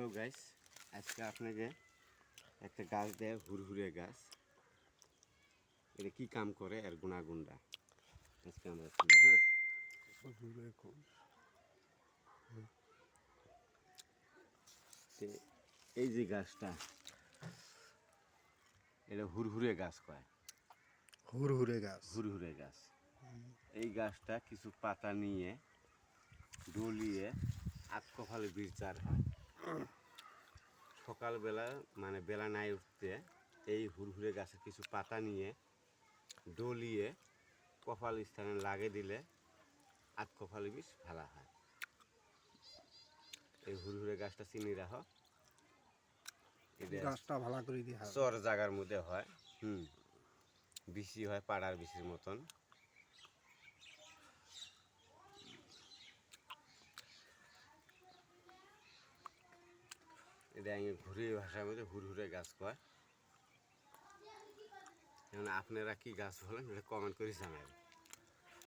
Hello guys, আজকে আপনাকে একটা গাছ দেয়, হুরহুরে গাছ। এটা কি কাম করে এর গুণাগুণটা আজকে আমরা শুনি। হ্যাঁ, এই যে গাছটা, এটা হুরহুরে গাছ কয়। হুরহুরে গাছ। হুরহুরে গাছ। এই গাছটা কিছু পাতা নিয়ে ডলিয়ে আটকফালে বিচার হয়। সকালবেলা মানে বেলা নাই উঠতে এই হুরহুরে গাছের কিছু পাতা নিয়ে ডলিয়ে কপাল স্থানে লাগে দিলে আটকফালে বিষ ভালো হয়। এই হুরহুরে গাছটা চিনি রাখো, গাছটা ভালো করে দিয়ে চর জায়গার মধ্যে হয়। বিচি হয় পাড়ার বিচির মতন। এটা ঘুরিয়ে ভাষার মধ্যে হুরহুরে গাছ কয়। এখন আপনারা কি গাছ বলেন এটা কমেন্ট করে জানাবেন।